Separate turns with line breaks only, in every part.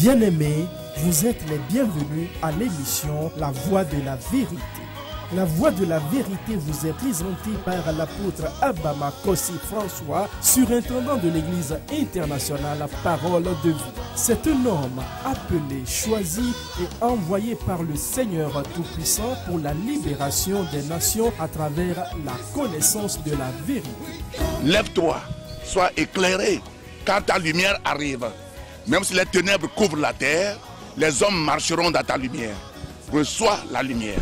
Bien-aimés, vous êtes les bienvenus à l'émission La Voix de la Vérité. La Voix de la Vérité vous est présentée par l'apôtre Abama Kossi François, surintendant de l'Église internationale Parole de Vie. C'est un homme appelé, choisi et envoyé par le Seigneur Tout-Puissant pour la libération des nations à travers la connaissance de la vérité.
Lève-toi, sois éclairé, car ta lumière arrive. Même si les ténèbres couvrent la terre, les hommes marcheront dans ta lumière. Reçois la lumière.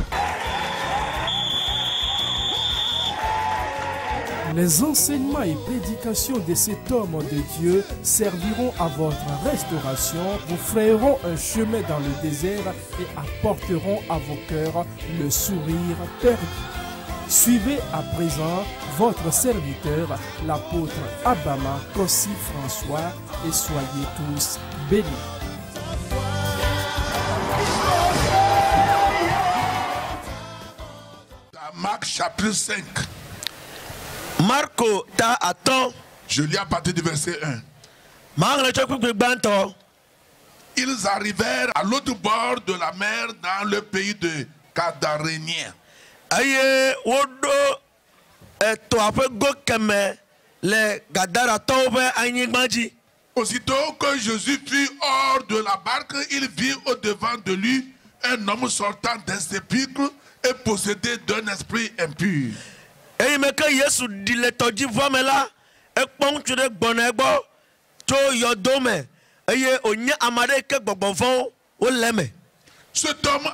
Les enseignements et prédications de cet homme de Dieu serviront à votre restauration, vous frayeront un chemin dans le désert et apporteront à vos cœurs le sourire perdu. Suivez à présent votre serviteur, l'apôtre Abama Kossi François, et soyez tous bénis.
Marc chapitre 5.
Marco ta attend.
Je lis à partir du verset 1. Ils arrivèrent à l'autre bord de la mer dans le pays de Gadaréniens.
Aye wodo eto apego keme le Gadara tobe anyigbaji.
Aussitôt que Jésus fut hors de la barque, il vit au-devant de lui un homme sortant d'un sépulcre et possédé d'un esprit impur.
Eye meke Yesu di le toji vome la ekpon tude gbona egbo to yodome eye onye amade ke gbogbonfon o leme.
Cet homme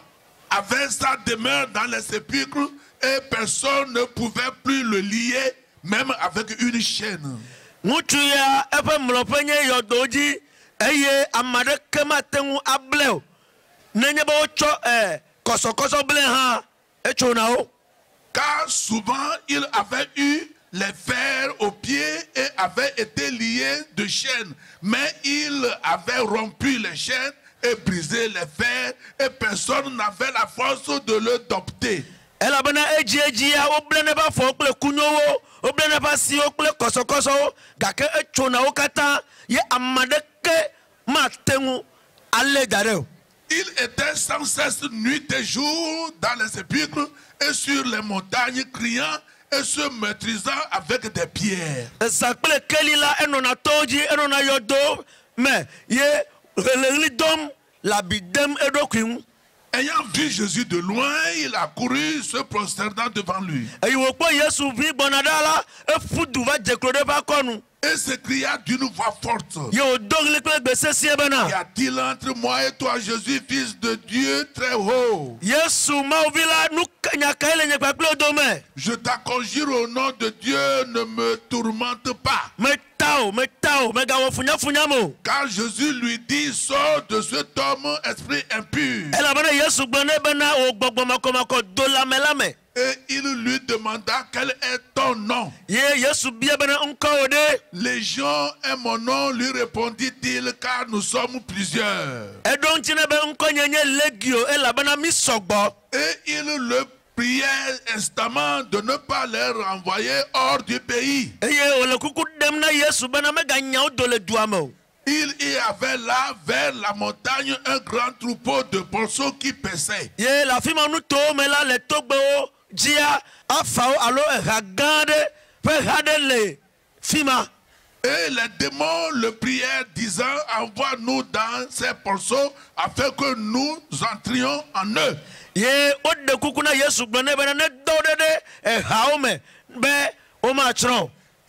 avait sa demeure dans les sépulcres et personne ne pouvait plus le lier, même avec une chaîne.
Mutuya epe mlopenye yodoji eye amade kema tengu ableo nenye bo cho koso ble ha echonao.
Car souvent il avait eu les fers aux pieds et avait été lié de chaînes, mais il avait rompu les chaînes et brisé les fers et personne n'avait la force de le dompter.
Elle a bien dit oblene ba fo kle kunyowo oblene ba si okle koso gake echona okata ye amadeke matengu alle dareo.
Il était sans cesse nuit et jour dans les sépulcres et sur les montagnes criant et se maîtrisant avec des pierres.
Sakle kelila enona toji enona yodo mais ye releli dom la bidem edokwin.
Ayant vu Jésus de loin, il a couru se prosternant devant lui. Et s'écria d'une voix forte. Y a-t-il entre moi et toi, Jésus, fils de Dieu très haut? Je t'acconjure au nom de Dieu, ne me tourmente pas. Car Jésus lui dit, sors de cet homme, esprit impur. Et il lui demanda quel est ton nom. Légion est mon nom, lui répondit-il, car nous sommes plusieurs. Et il le priait instamment de ne pas les renvoyer hors du pays. Il y avait là, vers la montagne, un grand troupeau de porceaux qui paissaient. Et les démons le prièrent, disant, envoie-nous dans ces porceaux afin que nous entrions en eux.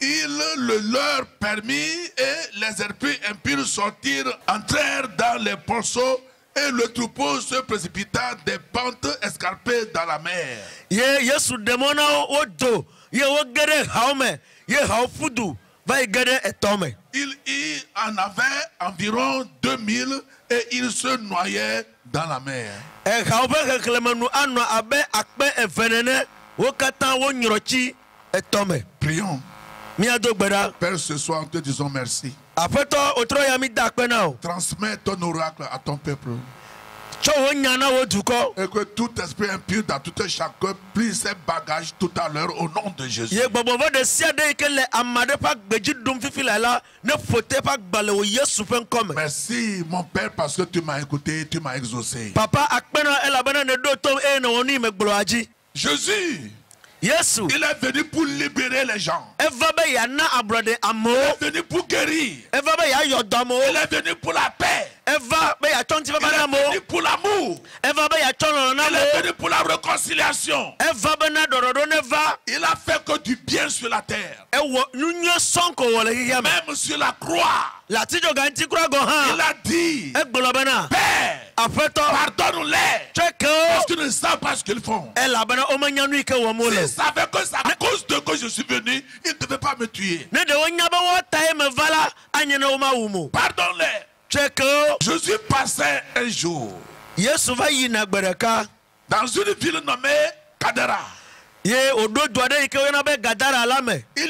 Il le leur permit et les esprits impurs sortirent, entrèrent dans les porceaux et le troupeau se précipita des pentes escarpées dans la mer. Il y en avait environ 2000 et ils se noyaient dans la mer. Prions. Père, ce soir, nous te disons merci. Transmets ton oracle à ton peuple. Et que tout esprit impur dans tout chacun plie ses bagages tout à l'heure au nom de Jésus. Merci mon Père parce que tu m'as écouté, tu m'as exaucé.
Papa,
Jésus,
Yesu,
il est venu pour libérer les gens. Il est venu pour guérir. Il est venu pour la paix. Il est venu pour l'amour. Il est venu pour la réconciliation. Il a fait que du bien sur la terre. Même sur la croix. Il a dit, Père, pardonne-les parce qu'ils ne savent pas ce qu'ils font. S'ils savaient que c'est à cause de que je suis venu, ils ne devaient pas me tuer. Pardonne-les. Je suis passé un jour dans une ville nommée Kadara. Il y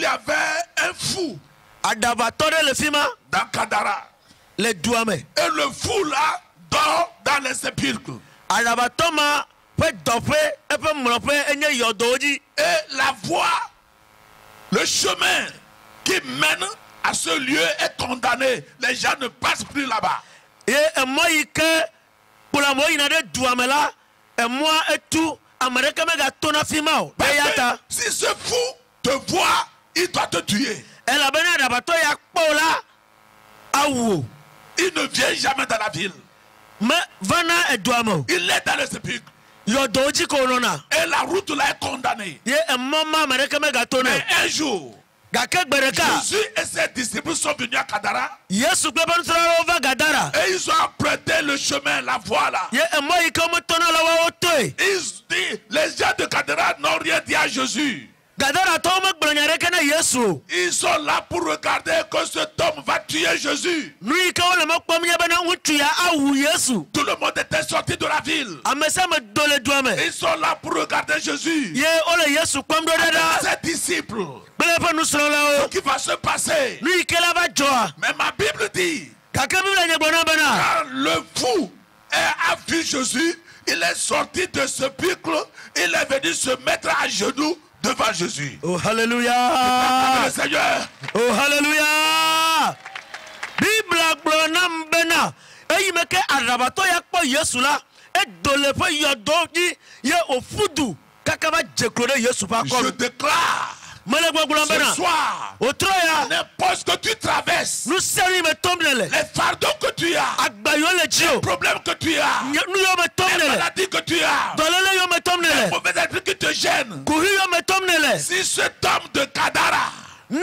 avait un fou dans Kadara. Et le fou là dort dans les sépulcres. Et la voie, le chemin qui mène à ce lieu est condamné. Les gens ne passent plus là-bas. Si ce fou te voit, il doit te tuer. Il ne vient jamais dans la ville. Il est dans le sépulcre. Et la route là est condamnée. Mais un jour, Jésus et ses disciples sont venus à Kadara. Et ils ont emprunté le chemin, la voie là. Les gens de Kadara n'ont rien dit à Jésus. Ils sont là pour regarder que cet homme va tuer Jésus. Tout le monde était sorti de la ville. Ils sont là pour regarder Jésus. Ses disciples. Ce qui va se passer. Mais ma Bible dit, quand le fou a vu Jésus, il est sorti de ce sépulcre, il est venu se mettre à genoux devant Jésus.
Oh hallelujah.
Le Seigneur.
Oh hallelujah. Bible blonam bena. Eyi meke arabato yakpo Yesu la. E dole fe yodoji ye ofudu. Kakaba jeklore Yesu pa ko.
Je déclare ce soir, n'importe ce que tu traverses, les fardeaux que tu as, les problèmes que tu as, les maladies que tu as, les mauvais esprits qui te gênent, si cet homme de Kadara, ce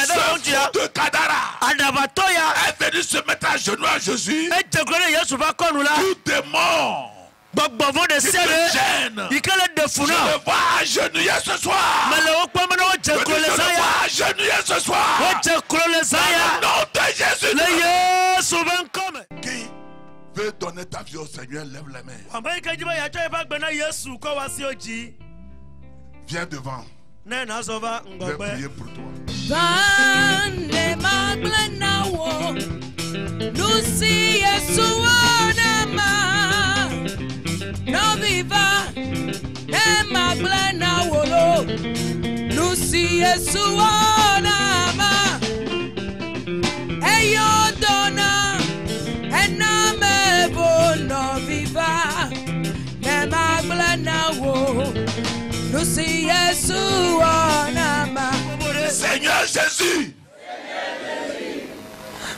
fou de Kadara est venu se mettre à genoux à Jésus, tout démon qui te gêne, je le vois agenouiller ce soir. Je le vois agenouiller ce soir. Dans le nom de Jésus. Qui veut donner ta vie au Seigneur, lève les mains. Viens devant. Je vais prier pour toi.
No viva Emma Glena Wolo Lucy Esuana ma Eyo dona Ename bo no viva Emma Glena Wo Lucy Esuana ma.
Seigneur Jésus,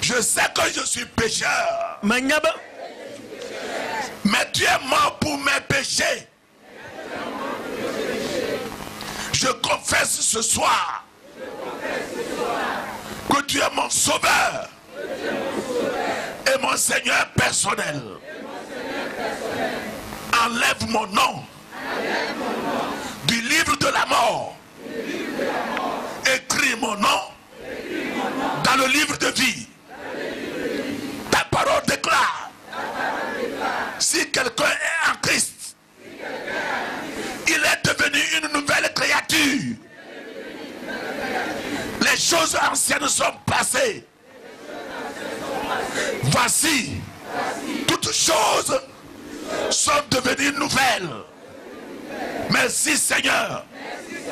je sais que je suis pécheur. Mais tu es mort pour mes péchés. Je confesse ce soir que tu es mon sauveur et mon Seigneur personnel. Enlève mon nom du livre de la mort. Écris mon nom dans le livre de vie. Ta parole déclare. Si quelqu'un est en Christ, il est devenu une nouvelle créature. Les choses anciennes sont passées. Voici, toutes choses devenir nouvelle. Merci Seigneur.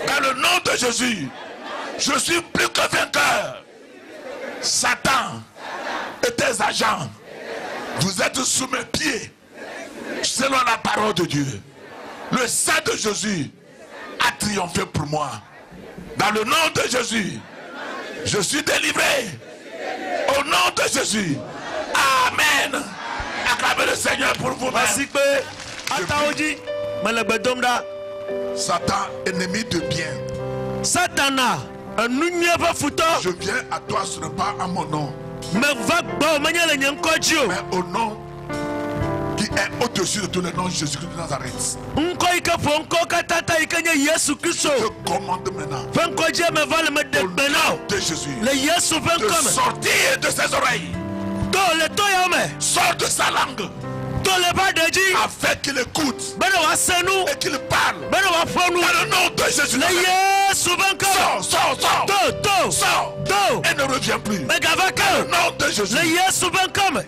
Dans le nom de Jésus, je suis plus que vainqueur. Satan et tes agents, vous êtes sous mes pieds, selon la parole de Dieu. Le sang de Jésus a triomphé pour moi. Dans le nom de Jésus, je suis délivré. Au nom de Jésus. Amen. Acclamez le Seigneur pour vous-même. Satan, ennemi de bien.
Satana,
je viens à toi ce repas à mon nom. Mais au nom qui est au-dessus de tous les noms, Jésus-Christ de Nazareth. Je commande maintenant au nom de Jésus de sortir de ses oreilles. Sors de sa langue. Afin qu'il écoute et qu'il parle. Dans le nom de Jésus. Sors. Et ne reviens plus. Dans le nom de Jésus.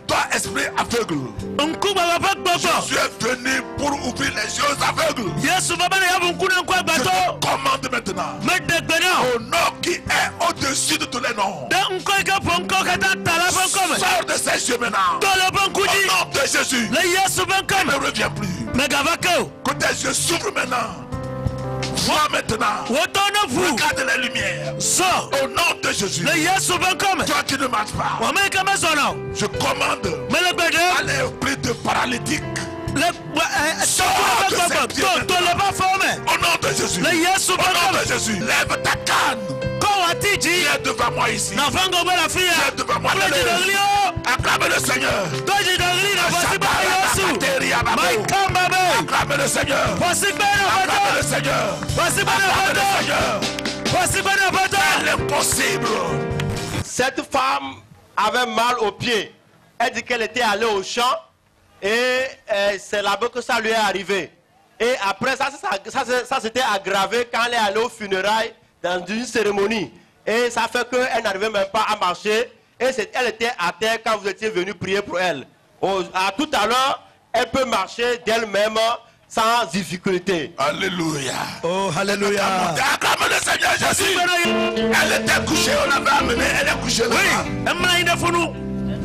Toi, esprit aveugle, je suis venu pour ouvrir les yeux aveugles. Je commande maintenant au nom qui est au-dessus de tous les noms. Sors de ces yeux maintenant. Au nom de Jésus. Ne reviens plus. Que tes yeux s'ouvrent maintenant. Vois maintenant. Regarde les lumières. Au nom de Jésus. Toi qui ne marches pas. Je commande à l'esprit de paralytique. Sors de cette pieds maintenant. Au nom de Jésus. Au nom de Jésus. Lève ta canne. Viens devant moi ici. Viens devant moi. Acclame le Seigneur. Acclame le Seigneur. Acclame le Seigneur. C'est l'impossible.
Cette femme avait mal aux pieds. Elle dit qu'elle était allée au champ et c'est là-bas que ça lui est arrivé. Et après ça s'était aggravé quand elle est allée aux funérailles dans une cérémonie. Et ça fait qu'elle n'arrivait même pas à marcher. Et elle était à terre quand vous étiez venu prier pour elle. Tout à l'heure, elle peut marcher d'elle-même sans difficulté.
Alléluia.
Oh, alléluia.
Acclame le Seigneur Jésus. Elle était couchée, on l'avait amenée, elle est couchée là-bas.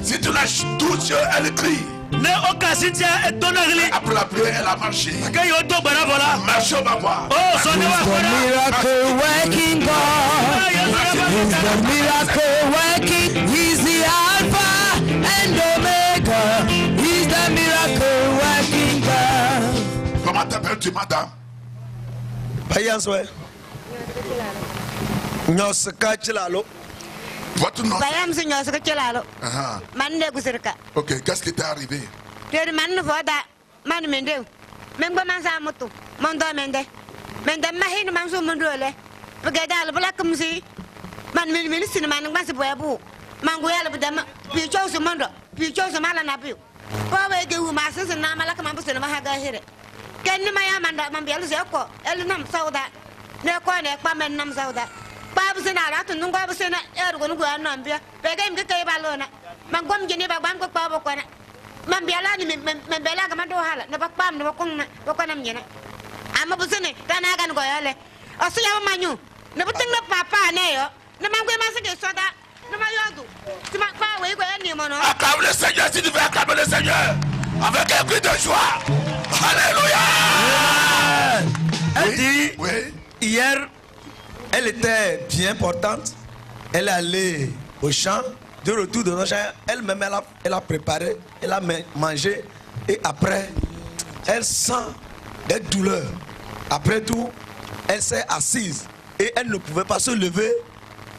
Si tu la touches, elle crie. Après la prière, elle a marché. Marche, on va voir.
Oh, son miracle working God. He's the miracle working. He's the Alpha and Omega. He's the miracle working God.
Comment t'appelles-tu, madame? Votre nom? Ok, qu'est-ce qui t'est arrivé? Acclame le Seigneur si tu veux acclamer le Seigneur avec un cri de joie. Alléluia.
Elle dit, hier, elle était bien portante. Elle est allée au champ. De retour de nos champs, elle-même, elle a préparé, elle a mangé. Et après, elle sent des douleurs. Après tout, elle s'est assise. Et elle ne pouvait pas se lever.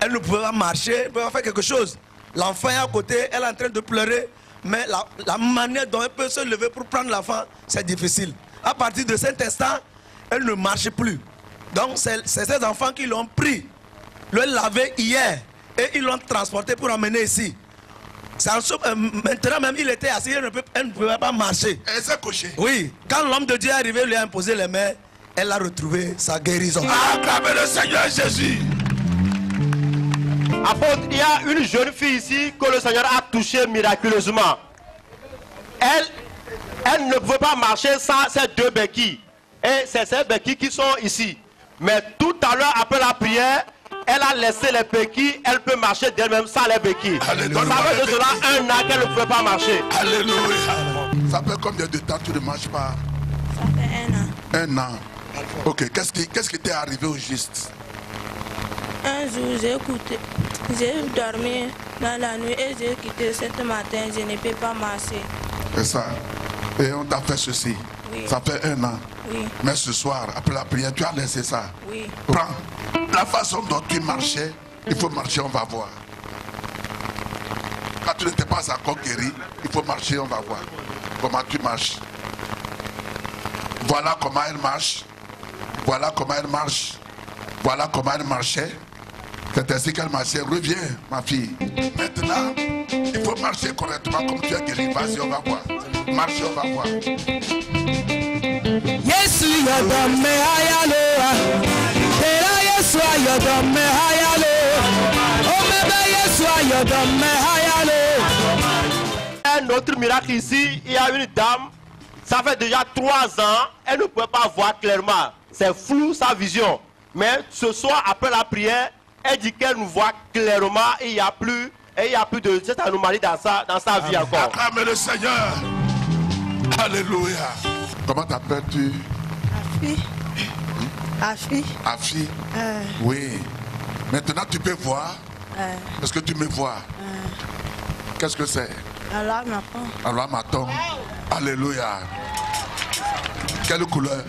Elle ne pouvait pas marcher. Elle ne pouvait pas faire quelque chose. L'enfant est à côté, elle est en train de pleurer. Mais la manière dont elle peut se lever pour prendre l'enfant, c'est difficile. À partir de cet instant, elle ne marche plus. Donc, c'est ces enfants qui l'ont pris, le lavé hier. Et ils l'ont transporté pour emmener ici. Maintenant même, il était assis, elle ne pouvait pas marcher.
Elle s'est couchée.
Oui. Quand l'homme de Dieu est arrivé, lui a imposé les mains, elle a retrouvé sa guérison.
Acclamez le Seigneur Jésus.
Apôtre, il y a une jeune fille ici que le Seigneur a touchée miraculeusement. elle ne pouvait pas marcher sans ces deux béquilles. Et c'est ces béquilles qui sont ici. Mais tout à l'heure, après la prière, elle a laissé les béquilles, elle peut marcher d'elle-même sans les béquilles.
Alléluia.
Ça fait de cela 1 an qu'elle ne pouvait pas marcher.
Alléluia. Ça fait combien de temps que tu ne marches pas?
Ça fait 1 an.
1 an. Ok, qu'est-ce qui t'est arrivé au juste?
Un jour, j'ai dormi dans la nuit et j'ai quitté ce matin, je ne peux pas marcher.
C'est ça. Et on t'a fait ceci.
Oui.
Ça fait 1 an.
Oui.
Mais ce soir, après la prière, tu as laissé ça.
Oui.
Prends. La façon dont tu marchais, il faut marcher, on va voir. Quand tu n'étais pas encore guéri, il faut marcher, on va voir. Comment tu marches. Voilà comment elle marche. Voilà comment elle marche. Voilà comment elle marchait. C'est ainsi qu'elle marchait. Reviens, ma fille. Maintenant, il faut marcher correctement comme tu es guéri. Vas-y, on va voir. Marche, on va voir.
Yesu yodomme hayalo. Tera Yesu yodomme hayalo. Omebe Yesu yodomme hayalo.
Un autre miracle ici, il y a une dame, ça fait déjà 3 ans, elle ne pouvait pas voir clairement. C'est flou sa vision. Mais ce soir, après la prière, elle dit qu'elle nous voit clairement et il n'y a plus de cette anomalie dans sa vie encore.
Acclame le Seigneur. Alléluia. Comment t'appelles-tu?
Afi.
Afi. Oui. Maintenant tu peux voir. Est-ce que tu me vois? Qu'est-ce que c'est?
Alors maintenant.
Alors matin. Alléluia. Quelle couleur?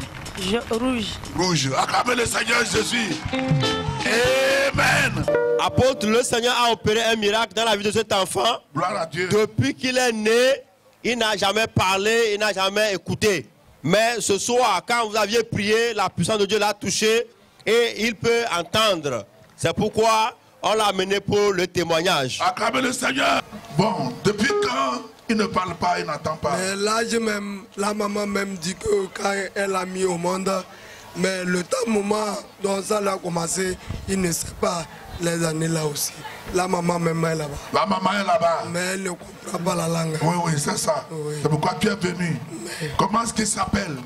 Rouge.
Rouge. Acclamez le Seigneur Jésus. Amen.
Apôtre, le Seigneur a opéré un miracle dans la vie de cet enfant.
Gloire à Dieu.
Depuis qu'il est né, il n'a jamais parlé, il n'a jamais écouté. Mais ce soir, quand vous aviez prié, la puissance de Dieu l'a touché et il peut entendre. C'est pourquoi on l'a amené pour le témoignage.
Acclamez le Seigneur. Bon, depuis quand il ne parle pas, il n'entend pas?
Mais l'âge même, la maman même dit que quand elle a mis au monde, mais le moment dont ça a commencé, il ne sait pas les années là aussi. La maman même est là-bas.
La maman est là-bas.
Mais elle ne comprend pas la langue.
Oui, oui, c'est ça.
Oui.
C'est pourquoi tu es venu.
Mais,
Comment est-ce qu'il s'appelle?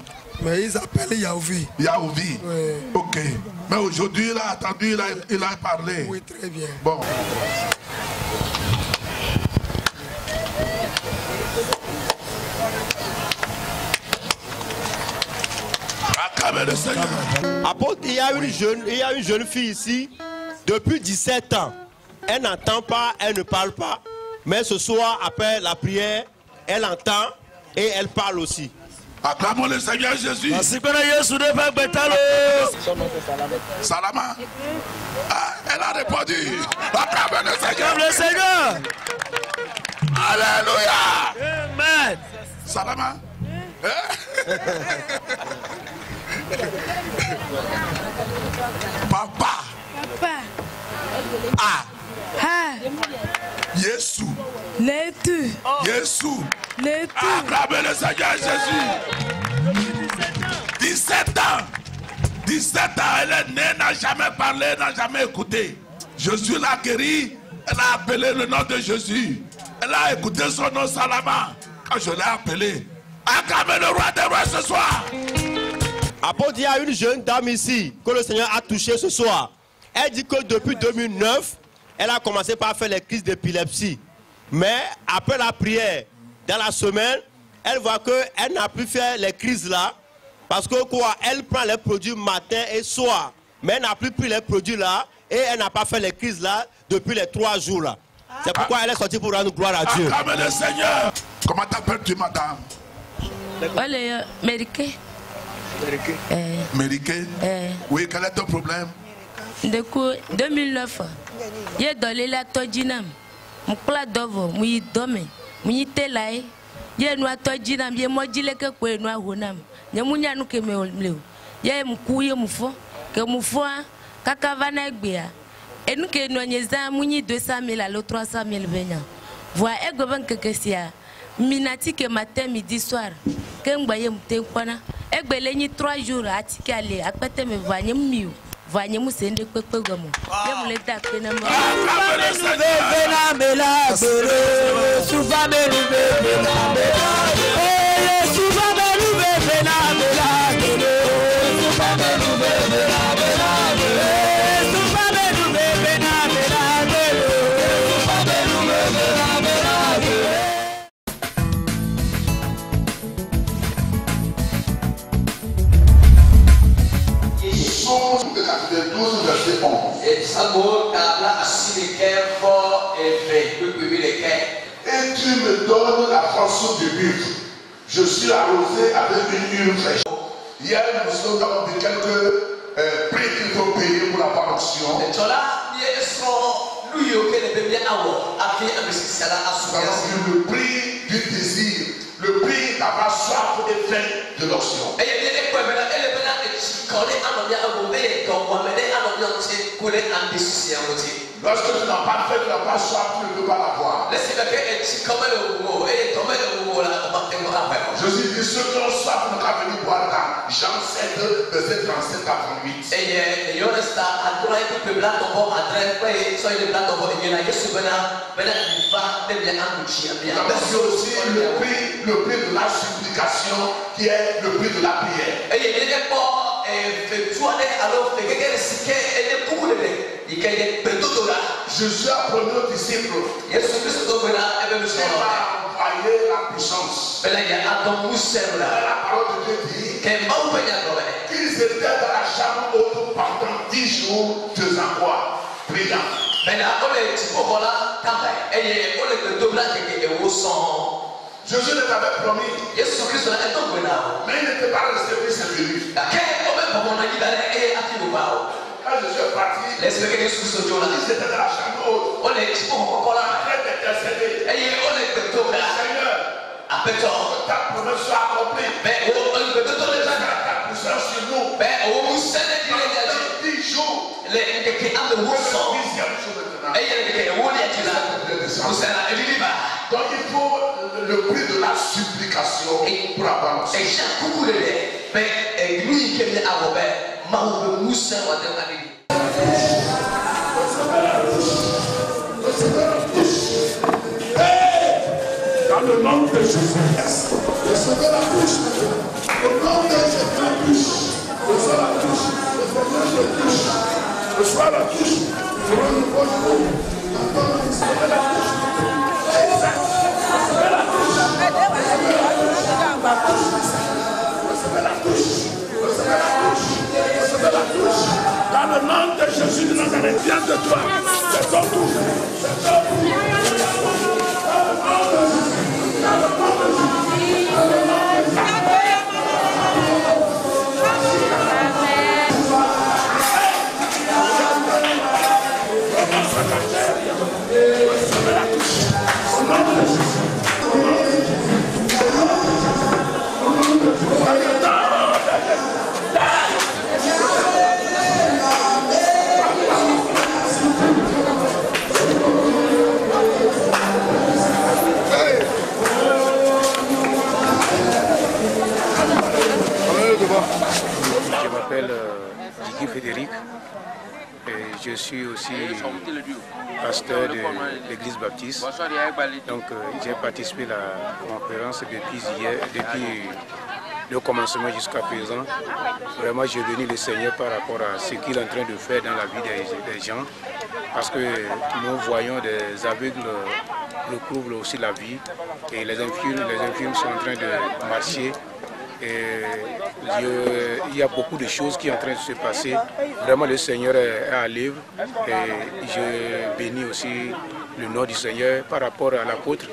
mais il s'appelle Yaouvi.
Yaouvi.
Oui.
Ok. Mais aujourd'hui, il a attendu, il a parlé.
Oui, très bien.
Bon. Acclamez le Seigneur.
Apôtre, il y a une jeune fille ici, depuis 17 ans. Elle n'entend pas, elle ne parle pas. Mais ce soir, après la prière, elle entend et elle parle aussi.
Acclamons le Seigneur Jésus. Salama. Ah, elle a répondu. Acclamez le Seigneur. Alléluia.
Amen.
Salama. Papa.
Papa.
Ah.
Ah.
Yesu.
Letu.
Yesu.
Letu.
Acclamez le Seigneur Jésus. 17 ans. 17 ans, elle est née, n'a jamais parlé, n'a jamais écouté. Jésus l'a guéri, elle a appelé le nom de Jésus. Elle a écouté son nom Salama. Quand je l'ai appelé, acclamez le roi des rois ce soir.
Apôtre, il y a une jeune dame ici que le Seigneur a touchée ce soir. Elle dit que depuis 2009, elle a commencé par faire les crises d'épilepsie. Mais après la prière, dans la semaine, elle voit qu'elle n'a plus fait les crises là. Parce que quoi, elle prend les produits matin et soir. Mais elle n'a plus pris les produits là. Et elle n'a pas fait les crises là depuis les 3 jours là. C'est pourquoi elle est sortie pour rendre gloire à Dieu.
Acclamez le Seigneur. Comment t'appelles-tu, madame?
Olé, Mériké.
Mériké? Oui, quel est ton problème?
Depuis 2009, j'ai donné la tojinam. Mon plat d'oeuvre, mon domaine, mon telaï. J'ai noa tojinam, j'ai modulé que quoi noa honam. J'ai mon yanou que me olmleu. J'ai mon couille, mon fond, que mon fond, kakavana gbia. Et nous que nous n'avons mouni 200 000 à l'autre 300 000 venant. Voilà, et gouverne que c'est minati que matin, midi, soir. Que nous voyons m'téquana. Et beleni 3 jours à tikale. À côté me voyons mieux. Voyons c'est une peu peu comme moi. Je me l'ai tapé dans mon.
Souvent me
Et tu me donnes la portion de vivre. Je suis arrosé avec une huile fraîche. Hier, nous avons dit quelques prix qu'il faut payer pour la portion. Nous avons vu le prix du désir, le prix d'avoir soif et faim de l'onction. Lorsque tu n'as pas fait, tu n'as pas soif, tu ne peux pas l'avoir. Jésus dit ceux qui ont soif n'ont qu'à venir boire dans Jean 7, verset 37 à 38. C'est aussi le prix de la supplication qui est le prix de la prière. Jésus a promis aux disciples qu'il va envoyer la puissance. La parole de Dieu dit qu'ils étaient dans la chambre haute pendant 10 jours, faisant quoi? Priant. Jésus les avait promis, mais il n'était pas resté plus servir. Quand Jésus est parti, ils étaient dans la chambre haute. Seigneur, ta promesse soit accomplie. Ta puissance sur nous. 10 jours. Donc il faut le prix de la supplication pour avoir le dans le nom de Jésus, recevez la bouche. Au nom de Jésus, la bouche. Reçois la bouche. Reçois la bouche. Recevez la bouche. Dans le nom de Jésus de Nazareth, viens de toi. C'est ton tour. C'est ton tour.
Je m'appelle Guy Frédéric et je suis aussi pasteur de l'église baptiste. Donc j'ai participé à la conférence depuis le commencement jusqu'à présent. Vraiment j'ai béni le Seigneur par rapport à ce qu'il est en train de faire dans la vie des gens. Parce que nous voyons des aveugles recouvrent aussi la vie et les infirmes sont en train de marcher. Et il y a beaucoup de choses qui sont en train de se passer. Vraiment, le Seigneur est à l'œuvre. Et je bénis aussi le nom du Seigneur par rapport à l'apôtre.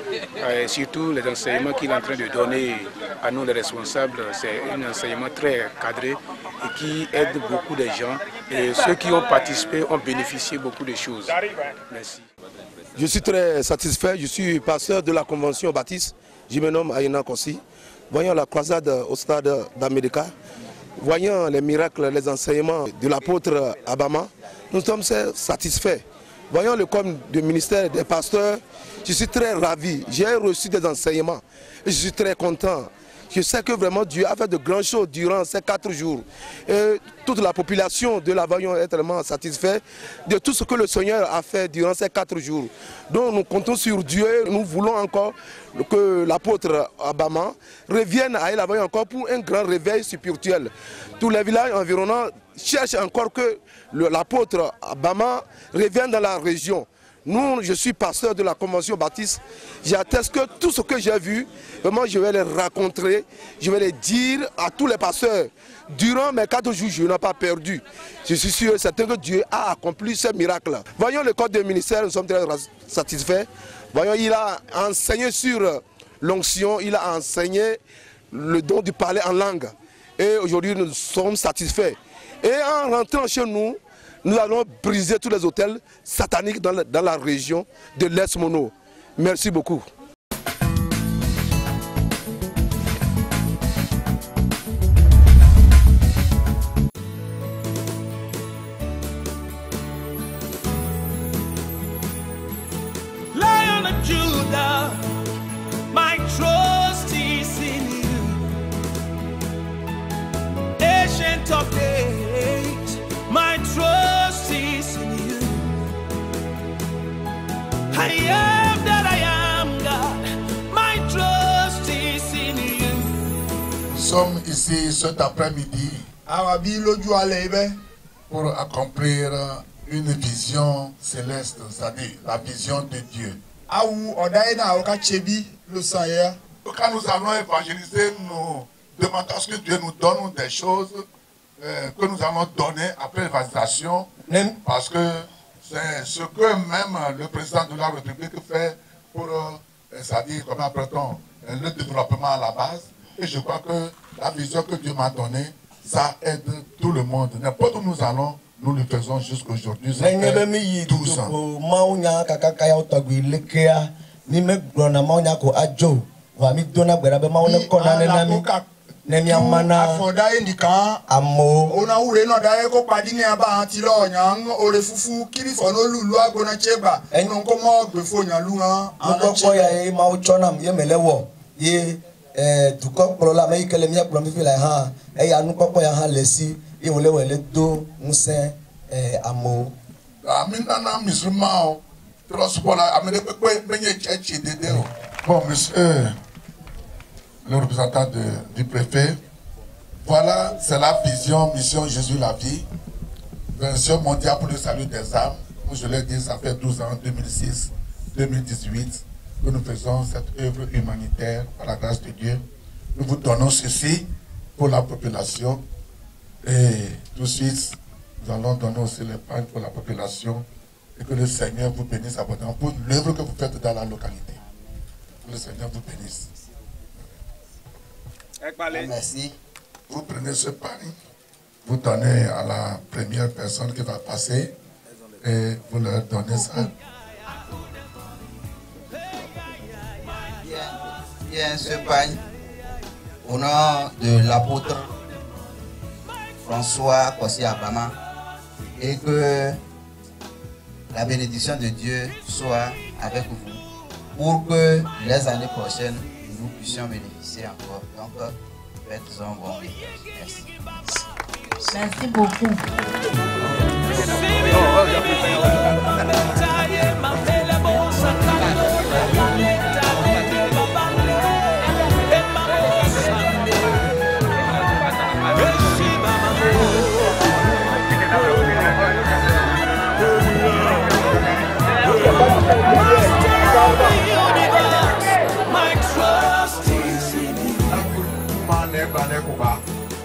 Et surtout les enseignements qu'il est en train de donner à nous les responsables. C'est un enseignement très cadré et qui aide beaucoup de gens. Et ceux qui ont participé ont bénéficié beaucoup de choses. Merci.
Je suis très satisfait. Je suis pasteur de la Convention baptiste. Je me nomme Aïna Kossi. Voyant la croisade au stade d'Amérique, voyant les miracles, les enseignements de l'apôtre Abama, nous sommes satisfaits. Voyant le corps du ministère des pasteurs, je suis très ravi. J'ai reçu des enseignements et je suis très content. Je sais que vraiment Dieu a fait de grandes choses durant ces 4 jours. Et toute la population de la Vaillon est tellement satisfaite de tout ce que le Seigneur a fait durant ces 4 jours. Donc nous comptons sur Dieu. Nous voulons encore que l'apôtre Abama revienne à la Vaillon encore pour un grand réveil spirituel. Tous les villages environnants cherchent encore que l'apôtre Abama revienne dans la région. Nous, je suis pasteur de la Convention Baptiste. J'atteste que tout ce que j'ai vu, vraiment, je vais les raconter, je vais les dire à tous les pasteurs. Durant mes 4 jours, je n'ai pas perdu. Je suis sûr et certain que Dieu a accompli ce miracle. Voyons le code de ministère, nous sommes très satisfaits. Voyons, il a enseigné sur l'onction, il a enseigné le don du parler en langue. Et aujourd'hui, nous sommes satisfaits. Et en rentrant chez nous, nous allons briser tous les hôtels sataniques dans la région de l'Est Mono. Merci beaucoup.
Lion of Judah, my trust is in you. Ancient of days, my trust is in you. I am that I am, God. My trust is in you.
Nous sommes ici cet après-midi pour accomplir une vision céleste, c'est-à-dire la vision de Dieu. Quand nous allons évangéliser, nous demandons à ce que Dieu nous donne des choses que nous allons donner après l'évangélisation, parce que c'est ce que même le président de la République fait pour, c'est-à-dire, comment appelle-t-on, le développement à la base. Et je crois que la vision que Dieu m'a donnée, ça aide tout le monde. N'importe où nous allons, nous le faisons jusqu'aujourd'hui. Ça fait 12 ans. Bon, monsieur le représentant du préfet, voilà, c'est la vision, mission Jésus la vie, version mondiale pour le salut des âmes. Je l'ai dit, ça fait 12 ans, 2006, 2018, que nous faisons cette œuvre humanitaire par la grâce de Dieu. Nous vous donnons ceci pour la population et tout de suite, nous allons donner aussi l'épargne pour la population et que le Seigneur vous bénisse abondamment pour l'œuvre que vous faites dans la localité. Que le Seigneur vous bénisse.
Merci.
Vous prenez ce pain, vous donnez à la première personne qui va passer et vous leur donnez ça.
Bien, ce pain, au nom de l'apôtre François Kossi Abama, et que la bénédiction de Dieu soit avec vous pour que les années prochaines, nous puissions bénéficier encore. Donc, faites-en bon. Merci.
Merci beaucoup.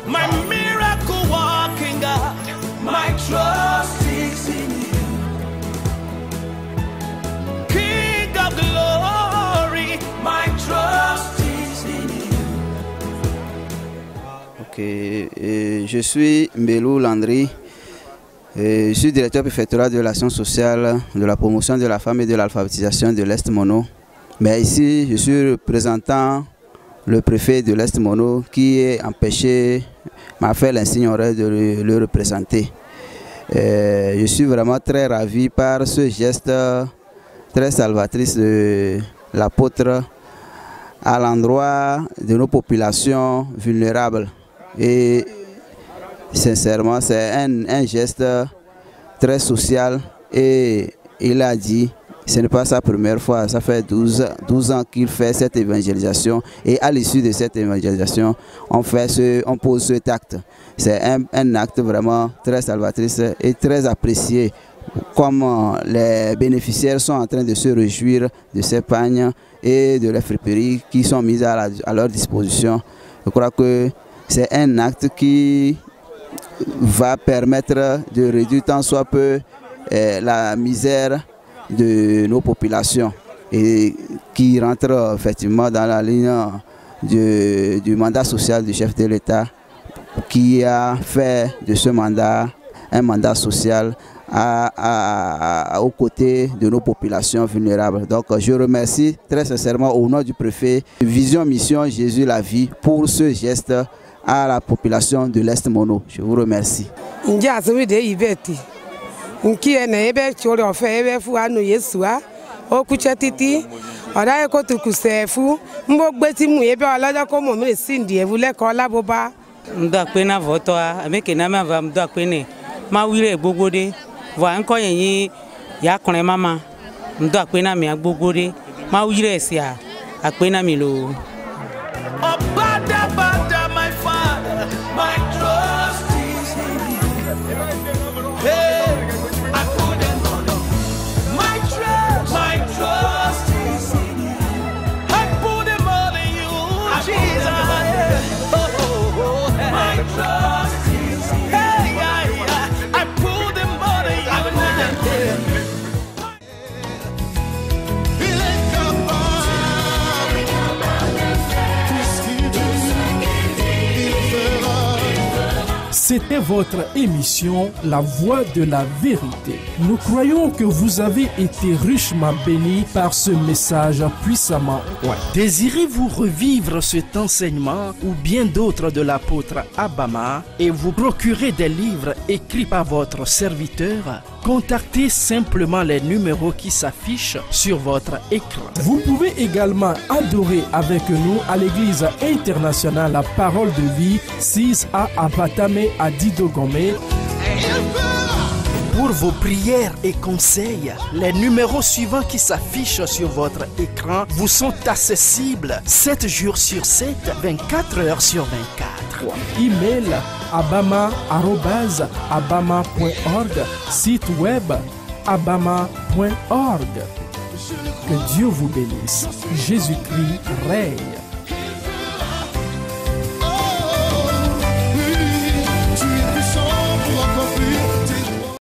My miracle walking God, my trust is in you. King of glory, my trust is in you.
Ok, je suis Mbelou Landry. Je suis directeur préfectoral de l'action sociale, de la promotion de la femme et de l'alphabétisation de l'Est Mono. Mais ici, je suis représentant le préfet de l'Est Mono qui est empêché, m'a fait l'insigne horaire de le représenter. Je suis vraiment très ravi par ce geste très salvatrice de l'apôtre à l'endroit de nos populations vulnérables. Et sincèrement, c'est un geste très social. Et il a dit, ce n'est pas sa première fois, ça fait 12 ans qu'il fait cette évangélisation. Et à l'issue de cette évangélisation, on pose cet acte. C'est un acte vraiment très salvatrice et très apprécié. Comme les bénéficiaires sont en train de se réjouir de ces pagnes et de les friperies qui sont mises à leur disposition. Je crois que c'est un acte qui va permettre de réduire tant soit peu la misère de nos populations et qui rentre effectivement dans la ligne du mandat social du chef de l'État qui a fait de ce mandat un mandat social aux côtés de nos populations vulnérables. Donc je remercie très sincèrement au nom du préfet Vision Mission Jésus la vie pour ce geste à la population de l'Est Mono. Je vous remercie.
Voilà encore y a quand même maman, on doit apprendre à me bogoder, ma oui c'est à apprendre à me lo.
Oh Bada Bada, my father, my trust is in you. Hey, I put them on my trust is in you. I put them all in you, Jesus. Oh, my trust is in you.
C'était votre émission La Voix de la Vérité. Nous croyons que vous avez été richement bénis par ce message puissamment. Désirez-vous revivre cet enseignement ou bien d'autres de l'apôtre Abama et vous procurer des livres écrits par votre serviteur? Contactez simplement les numéros qui s'affichent sur votre écran. Vous pouvez également adorer avec nous à l'église internationale La Parole de Vie, 6A Apatame à Didogomé. Pour vos prières et conseils, les numéros suivants qui s'affichent sur votre écran vous sont accessibles 7 jours sur 7, 24 heures sur 24. Email abama@abama.org, site web abama.org. Que Dieu vous bénisse. Jésus-Christ règne.